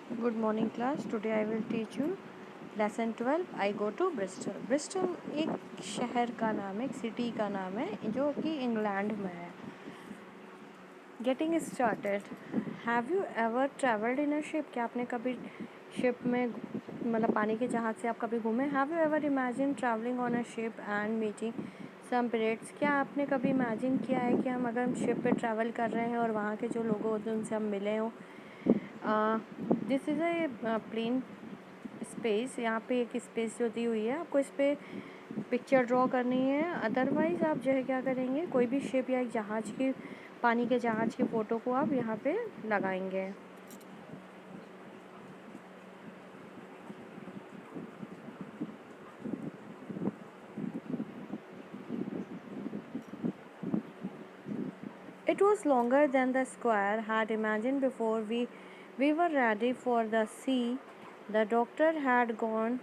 Good morning class. Today I will teach you lesson 12. I go to Bristol. Bristol एक शहर का नाम है, एक सिटी का नाम है जो कि इंग्लैंड में है. Getting started. Have you ever traveled in a ship? क्या आपने कभी शिप में मतलब पानी के जहाज़ से आप कभी घूमे? Have you ever imagined traveling on a ship and meeting some pirates? क्या आपने कभी इमेजिन किया है कि हम अगर शिप पे ट्रैवल कर रहे हैं और वहाँ के जो लोग होते हैं उनसे हम मिले हों? This is a plain space. यहाँ पे एक स्पेस जो दी हुई है, आपको इस पर पिक्चर ड्रॉ करनी है. अदरवाइज़ आप जो है क्या करेंगे, कोई भी शिप या एक जहाज़ की, पानी के जहाज़ की फ़ोटो को आप यहाँ पे लगाएंगे. It was longer than the squire had imagined before we were ready for the sea. The doctor had gone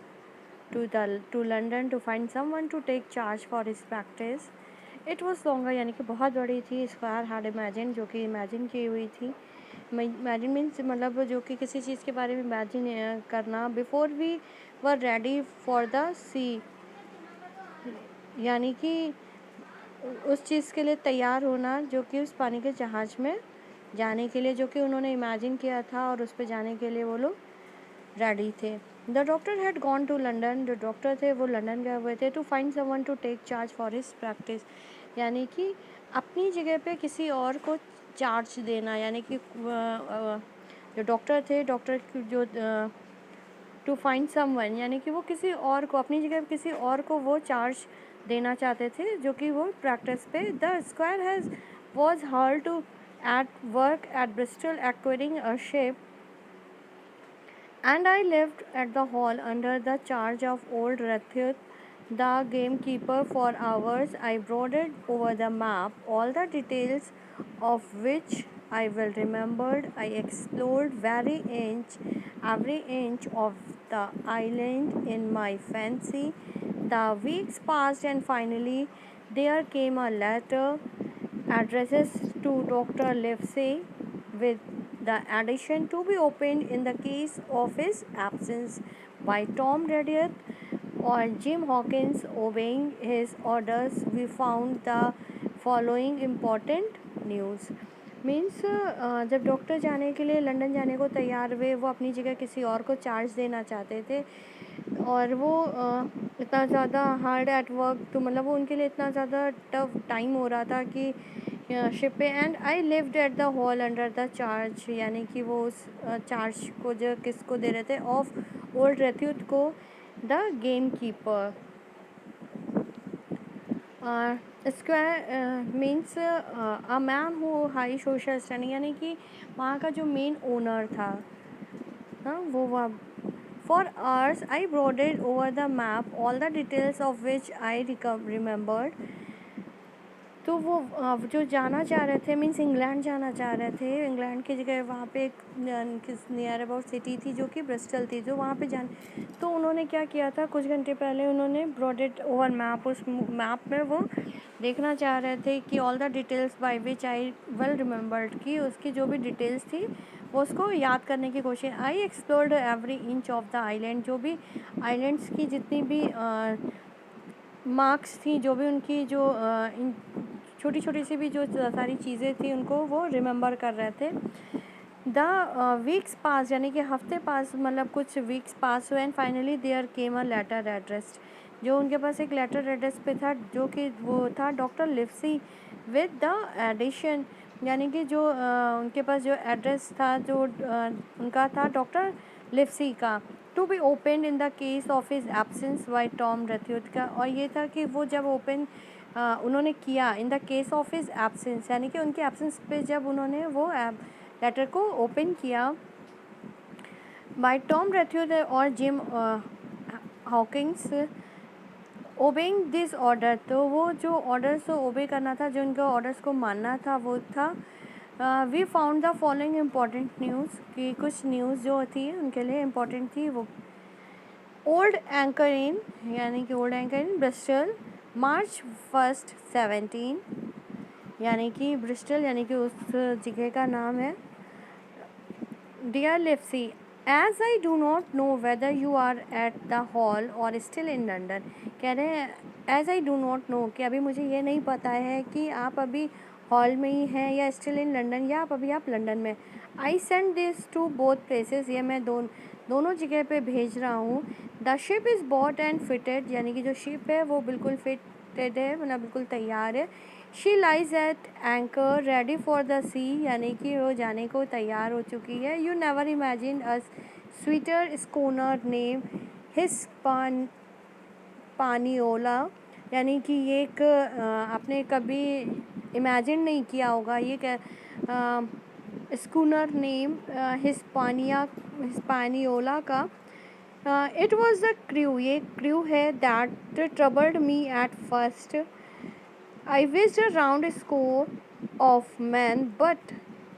to London to find someone to take charge for his practice. It was longer यानी कि बहुत बड़ी थी. Squire had imagined जो कि imagine की हुई थी. इमेजिन मीन्स मतलब जो कि किसी चीज़ के बारे में इमेजिन करना. Before we were ready for the sea यानी कि उस चीज़ के लिए तैयार होना जो कि उस पानी के जहाज़ में जाने के लिए, जो कि उन्होंने इमेजिन किया था और उस पे जाने के लिए वो लोग रेडी थे. The doctor had gone to London. जो डॉक्टर थे वो लंदन गए हुए थे to find someone to take charge for his practice. यानी कि अपनी जगह पे किसी और को चार्ज देना. यानी कि जो डॉक्टर थे, डॉक्टर जो टू फाइंड समवन यानी कि वो किसी और को, अपनी जगह किसी और को वो चार्ज देना चाहते थे जो कि वो प्रैक्टिस पे. The squire has was hall to at work at Bristol acquiring a ship, and I lived at the hall under the charge of old Rathut, the gamekeeper. For hours I brooded over the map, all the details of which I well remembered. I explored every inch of the island in my fancy. The weeks passed, and finally there came a letter addresses to Dr. Livesey, with the addition to be opened in the case of his absence by Tom Reddyth or Jim Hawkins. Obeying his orders, we found the following important news. Means जब doctor जाने के लिए London जाने को तैयार हुए, वो अपनी जगह किसी और को चार्ज देना चाहते थे और वो इतना ज़्यादा हार्ड एट वर्क, तो मतलब वो उनके लिए इतना ज़्यादा टफ टाइम हो रहा था कि शिप पे. And I lived at the hall under the charge यानी कि वो उस चार्ज को जो किसको दे रहे थे, ऑफ ओल्ड रेथ्यूट को, the game keeper. Square means a man who high social standing यानी कि वहाँ का जो मेन ओनर था, हाँ वो. For hours I brooded over the map, all the details of which I remembered. तो वो जो जाना चाह रहे थे, मीन्स इंग्लैंड जाना चाह रहे थे. इंग्लैंड की जगह वहाँ पे एक नियर अबाउट सिटी थी जो कि ब्रिस्टल थी, जो वहाँ पे तो उन्होंने क्या किया था, कुछ घंटे पहले उन्होंने ब्रॉडेड ओवर मैप, उस मैप में वो देखना चाह रहे थे कि all the details by which I well remembered, की उसकी जो भी डिटेल्स थी वो उसको याद करने की कोशिश. I explored every inch of the island, जो भी आइलैंड्स की जितनी भी मार्क्स थी, जो भी उनकी जो छोटी छोटी सी भी जो सारी चीज़ें थी उनको वो रिमेंबर कर रहे थे. द वीक्स पास यानी कि हफ्ते पास, मतलब कुछ वीक्स पास हुए. And finally there came a letter address, जो उनके पास एक लेटर एड्रेस पे था जो कि वो था डॉक्टर लिवसी, विद द एडिशन यानी कि जो उनके पास जो एड्रेस था जो उनका था डॉक्टर लिवसी का, to be open in the case of his absence by Tom Redruth का. और ये था कि वो जब ओपन उन्होंने किया इन the case of his absence यानी कि उनके एब्सेंस पे जब उन्होंने वो लेटर को ओपन किया बाय टॉम रेथ्यूट और gym Hawkins. Obeying this order, तो वो जो ऑर्डर्स को ओबे करना था, जो उनके ऑर्डर्स को मानना था, वो था we found the following important news, कि कुछ न्यूज़ जो थी उनके लिए इम्पॉर्टेंट थी. वो ओल्ड एंकर इन यानी कि ओल्ड एंकर इन ब्रिस्टल, मार्च 1 17 यानी कि ब्रिस्टल यानी कि उस जगह का नाम है. Dear Livesey, As I do not know whether you are at the hall or still in London. कह रहे हैं as I do not know कि अभी मुझे ये नहीं पता है कि आप अभी हॉल में ही हैं या स्टिल इन लंदन या आप लंदन में. I send this to both places. ये मैं दोनों जगह पे भेज रहा हूँ. The ship is bought and fitted. यानी कि जो शिप है वो बिल्कुल फिटेड है, मतलब बिल्कुल तैयार है. She lies at anchor ready for the sea. यानी कि वो जाने को तैयार हो चुकी है. You never imagine a sweeter schooner named Hispaniola. यानी कि ये एक आपने कभी इमेजिन नहीं किया होगा ये स्कूनर नेम हिस्पानियोला का. It was the crew. ये क्रू है that troubled me at first. I wished a round score of men, but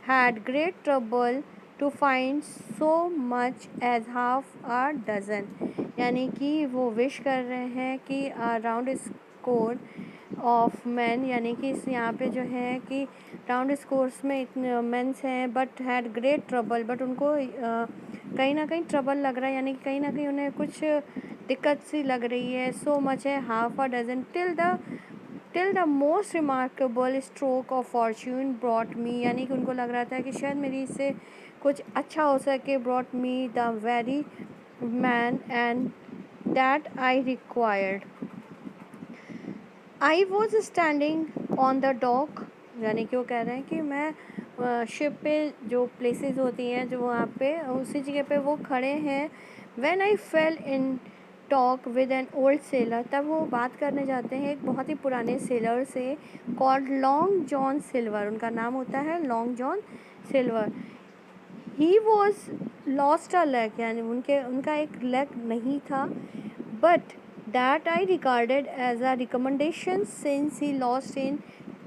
had great trouble to find so much as half a dozen. यानी कि वो wish कर रहे हैं कि राउंड स्कोर ऑफ मैन, यानी कि इस यहाँ पे जो है कि राउंड स्कोर्स में इतने मेंस हैं, but had great trouble. But उनको कहीं ना कहीं ट्रबल लग रहा है, यानी कि कहीं ना कहीं उन्हें कुछ दिक्कत सी लग रही है. सो मच है half a dozen till the most remarkable stroke of fortune brought me. यानी कि उनको लग रहा था कि शायद मेरी इससे कुछ अच्छा हो सके. Brought me the very man and that I required. I was standing on the dock. यानी कि वो कह रहे हैं कि मैं शिप पे जो प्लेसेस होती हैं जो वहाँ पे उसी जगह पे वो खड़े हैं. When I fail in talk with an old seller. तब वो बात करने जाते हैं एक बहुत ही पुराने सेलर से, कॉल्ड लॉन्ग जॉन सिल्वर. उनका नाम होता है long John Silver. He was lost a leg. यानी उनका एक लेग नहीं था. But that I regarded as a recommendation since he lost in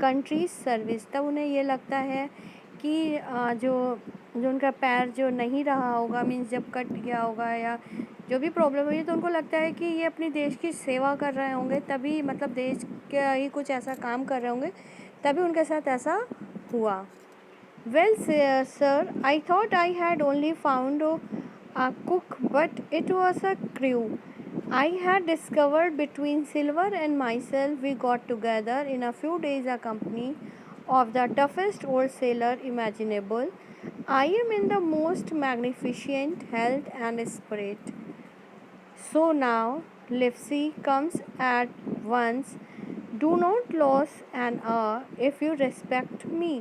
country service. तब उन्हें ये लगता है कि जो उनका पैर जो नहीं रहा होगा, मीन्स जब कट गया होगा या जो भी प्रॉब्लम हुई, तो उनको लगता है कि ये अपने देश की सेवा कर रहे होंगे, तभी मतलब देश के ही कुछ ऐसा काम कर रहे होंगे, तभी उनके साथ ऐसा हुआ. Well sir, I thought I had only found a cook, but it was a crew. I had discovered between Silver and myself, we got together in a few days a company of the toughest old sailor imaginable. I am in the most magnificent health and spirit. So now, Livesey comes at once. Do not lose an hour if you respect me.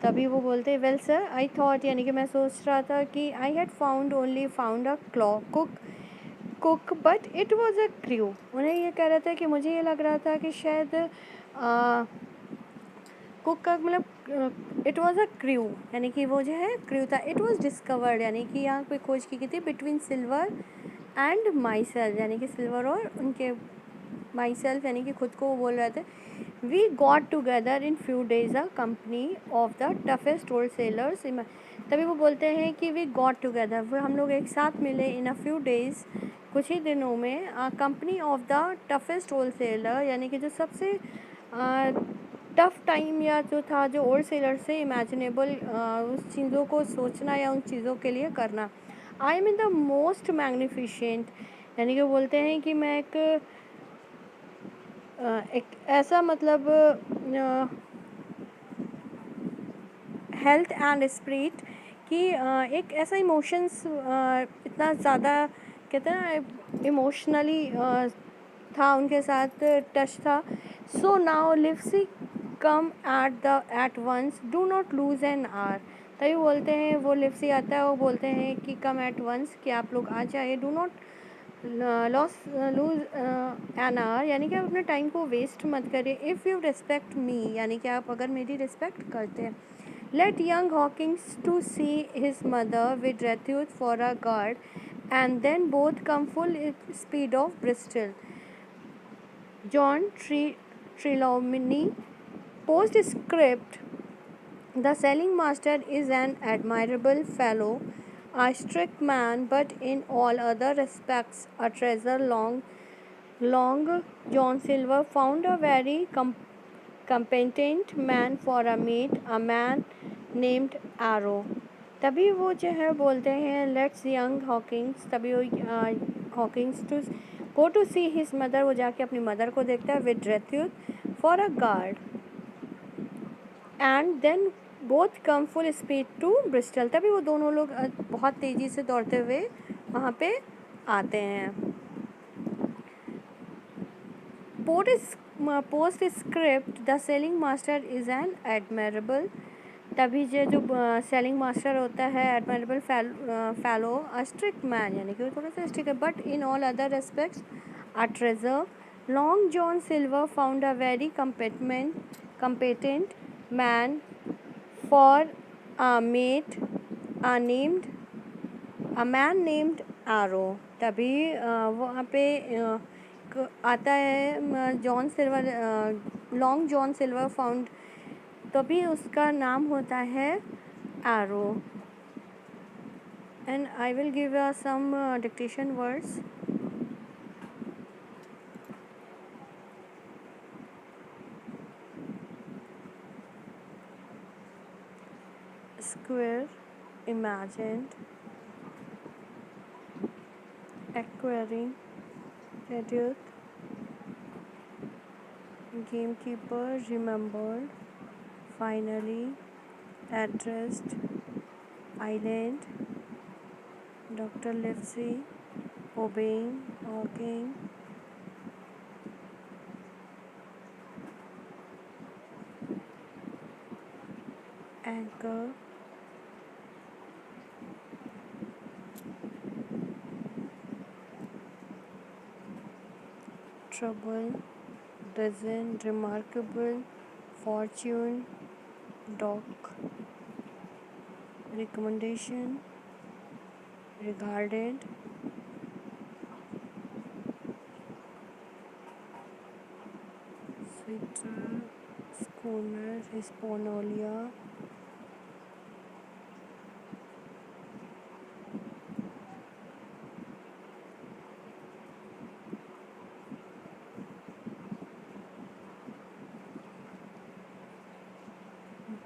तभी वो बोलते हैं well sir I thought. यानी कि मैं सोच रहा था कि I had only found a cook but it was a crew. उन्हें ये कह रहा था कि मुझे ये लग रहा था कि शायद कुक का मतलब इट वॉज अ क्रू, यानी कि वो जो है क्रू था. इट वॉज डिस्कवर्ड, यानी कि यहाँ पे खोज की गई थी between silver and my self. यानी कि सिल्वर और उनके माई सेल्फ, यानी कि खुद को वो बोल रहे थे. We got together in few days a company of the toughest whole sailors. तभी वो बोलते हैं कि वी गॉट टुगेदर, वो हम लोग एक साथ मिले इन अ फ्यू डेज कुछ ही दिनों में. Company of the toughest whole sailor, यानी कि जो सबसे टफ़ टाइम या जो था जो ओल्ड सेलर से इमेजिनेबल उस चीज़ों को सोचना या उन चीज़ों के लिए करना. I am in the most magnificent. यानी कि बोलते हैं कि मैं एक ऐसा मतलब हेल्थ एंड स्पिरिट कि एक ऐसा इमोशंस इतना ज़्यादा कहते हैं ना इमोशनली था उनके साथ टच था. So now Livesey come at once, do not lose an hour. तभी बोलते हैं वो लिव्सी आता है, वो बोलते हैं कि कम एट वंस, कि आप लोग आ जाइए. Do not lose an our, यानी कि आप अपने टाइम को वेस्ट मत करिए. इफ़ यू रिस्पेक्ट मी, यानी कि आप अगर मेरी रिस्पेक्ट करते हैं. Let young Hawkins to see his mother with Redruth for a guard and then both come full speed of Bristol. John Trelawney. Postscript. The sailing master is an admirable fellow, a strict man, but in all other respects a treasure. Long John Silver found a very competent man for a mate, a man named Arrow. तभी वो जो है बोलते हैं let's young Hawkins, तभी वो Hawkins to go to see his mother, वो जाके अपनी मदर को देखता है with Redruth for a guard and then both come full speed to Bristol, तभी वो दोनों लोग बहुत तेज़ी से दौड़ते हुए वहाँ पे आते हैं। Post script the sailing master is an admirable, तभी जो सेलिंग मास्टर होता है एडमेरेबल फैलो अ स्ट्रिक्ट मैन, यानी कि वो थोड़ा सा स्ट्रिक्ट है but in all other aspects a treasure. Long John Silver found a very competent man for a mate, a named a man named आरो, तभी वहाँ पे आता है John Silver, long John Silver found, तभी उसका नाम होता है Arrow. And I will give some dictation words. Squire, imagined, acquiring, reduced, gamekeeper, remembered, finally, addressed, island, Dr. Livesey, obeying, walking, anchor, trouble, dozen, remarkable, fortune, dock, recommendation, regarded, sweater, schooner, hisponolia,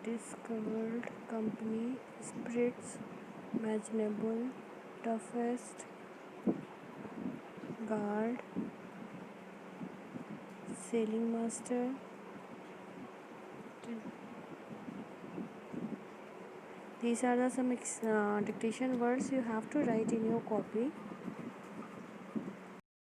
discovered, company, spirits, imaginable, toughest, guard, sailing master. These are the some dictation words you have to write in your copy.